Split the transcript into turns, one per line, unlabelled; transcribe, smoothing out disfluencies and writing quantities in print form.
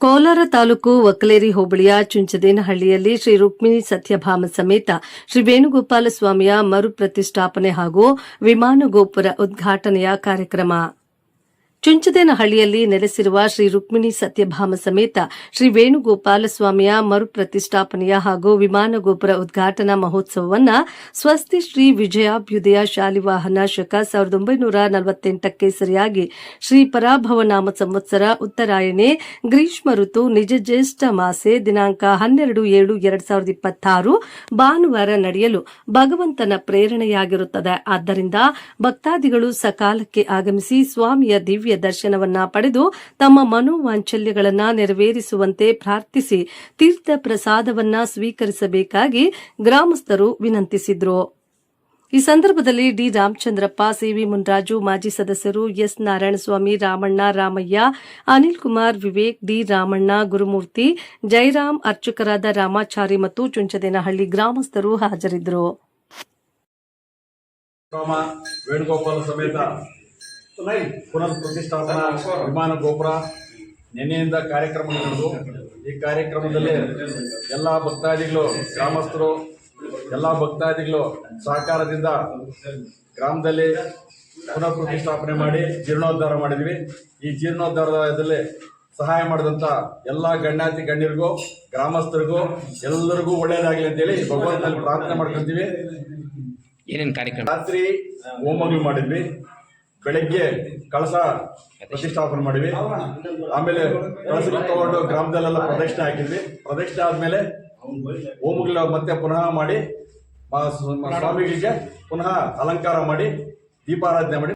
ಕೋಲಾರ ತಾಲೂಕು ಒಕ್ಕಲೇರಿ ಹೋಬಳಿಯ ಚುಂಚದೇನಹಳ್ಳಿಯಲ್ಲಿ ಶ್ರೀ ರುಕ್ಮಿಣಿ ಸತ್ಯಭಾಮ ಸಮೇತ ಶ್ರೀ ವೇಣುಗೋಪಾಲ ಸ್ವಾಮಿಯ ಮರುಪ್ರತಿಷ್ಠಾಪನೆ ಹಾಗೂ ವಿಮಾನ ಗೋಪುರ ಉದ್ಘಾಟನೆಯ ಕಾರ್ಯಕ್ರಮ. ಚುಂಚದೇನಹಳ್ಳಿಯಲ್ಲಿ ನೆಲೆಸಿರುವ ಶ್ರೀ ರುಕ್ಮಿಣಿ ಸತ್ಯಭಾಮ ಸಮೇತ ಶ್ರೀ ವೇಣುಗೋಪಾಲ ಸ್ವಾಮಿಯ ಮರುಪ್ರತಿಷ್ಠಾಪನೆಯ ಹಾಗೂ ವಿಮಾನ ಗೋಪುರ ಉದ್ಘಾಟನಾ ಮಹೋತ್ಸವವನ್ನು ಸ್ವಸ್ತಿ ಶ್ರೀ ವಿಜಯಾಭ್ಯುದಯ ಶಾಲಿವಾಹನ ಶಕ 1948ಕ್ಕೆ ಸರಿಯಾಗಿ ಶ್ರೀ ಪರಾಭವನಾಮ ಸಂವತ್ಸರ ಉತ್ತರಾಯಣೆ ಗ್ರೀಷ್ಮ ಋತು ನಿಜ ಜ್ಯೇಷ್ಠ ಮಾಸೆ ದಿನಾಂಕ 12/7/2026 ಭಾನುವಾರ ನಡೆಯಲು ಭಗವಂತನ ಪ್ರೇರಣೆಯಾಗಿರುತ್ತದೆ. ಆದ್ದರಿಂದ ಭಕ್ತಾದಿಗಳು ಸಕಾಲಕ್ಕೆ ಆಗಮಿಸಿ ಸ್ವಾಮಿಯ ದಿವ್ಯ ದರ್ಶನವನ್ನ ಪಡೆದು ತಮ್ಮ ಮನೋವಾಂಚಲ್ಯಗಳನ್ನು ನೆರವೇರಿಸುವಂತೆ ಪ್ರಾರ್ಥಿಸಿ ತೀರ್ಥ ಪ್ರಸಾದವನ್ನ ಸ್ವೀಕರಿಸಬೇಕಾಗಿ ಗ್ರಾಮಸ್ಥರು ವಿನಂತಿಸಿದರು. ಈ ಸಂದರ್ಭದಲ್ಲಿ ಡಿ ರಾಮಚಂದ್ರಪ್ಪ, ಸಿವಿ ಮುನ್ರಾಜು, ಮಾಜಿ ಸದಸ್ಯರು ಎಸ್ ನಾರಾಯಣಸ್ವಾಮಿ, ರಾಮಣ್ಣ, ರಾಮಯ್ಯ, ಅನಿಲ್ ಕುಮಾರ್, ವಿವೇಕ್, ಡಿ ರಾಮಣ್ಣ, ಗುರುಮೂರ್ತಿ, ಜಯರಾಮ್, ಅರ್ಚಕರಾದ ರಾಮಾಚಾರಿ ಮತ್ತು ಚುಂಚದೇನಹಳ್ಳಿ ಗ್ರಾಮಸ್ಥರು ಹಾಜರಿದ್ದರು.
ವೇಣುಗೋಪಾಲ ಸಮೇತ ಪುನರ್ ಪ್ರತಿಷ್ಠಾಪನಾ ವಿಮಾನ ಗೋಪುರ ನಿನ್ನೆಯಿಂದ ಕಾರ್ಯಕ್ರಮ ನಡೆದು ಈ ಕಾರ್ಯಕ್ರಮದಲ್ಲಿ ಎಲ್ಲ ಭಕ್ತಾದಿಗಳು, ಗ್ರಾಮಸ್ಥರು, ಎಲ್ಲ ಭಕ್ತಾದಿಗಳು ಸಹಕಾರದಿಂದ ಗ್ರಾಮದಲ್ಲಿ ಪುನರ್ ಪ್ರತಿಷ್ಠಾಪನೆ ಮಾಡಿ ಜೀರ್ಣೋದ್ಧಾರ ಮಾಡಿದ್ವಿ. ಈ ಜೀರ್ಣೋದ್ಧಾರದಲ್ಲಿ ಸಹಾಯ ಮಾಡಿದಂಥ ಎಲ್ಲ ಗಣ್ಯಾತಿ ಗಣ್ಯರಿಗೂ, ಗ್ರಾಮಸ್ಥರಿಗೂ ಎಲ್ಲರಿಗೂ ಒಳ್ಳೆಯದಾಗಲಿ ಅಂತೇಳಿ ಭಗವಂತನಲ್ಲಿ ಪ್ರಾರ್ಥನೆ ಮಾಡ್ಕೊಂತೀವಿ.
ಏನೇನು ಕಾರ್ಯಕ್ರಮ?
ರಾತ್ರಿ ಹೋಮಗಳು ಮಾಡಿದ್ವಿ, ಬೆಳಗ್ಗೆ ಕಳಸ ಪ್ರತಿಷ್ಠಾಪನೆ ಮಾಡಿದ್ವಿ, ಆಮೇಲೆ ಕಳಸಕ್ಕೆ ತಗೊಂಡು ಗ್ರಾಮದಲ್ಲೆಲ್ಲ ಪ್ರದಕ್ಷಿಣೆ ಹಾಕಿದ್ವಿ. ಪ್ರದಕ್ಷಿಣೆ ಆದ್ಮೇಲೆ ಹೋಮಗಳ ಮತ್ತೆ ಪುನಃ ಮಾಡಿ ಸ್ವಾಮಿಗಳಿಗೆ ಪುನಃ ಅಲಂಕಾರ ಮಾಡಿ ದೀಪಾರಾಧನೆ ಮಾಡಿ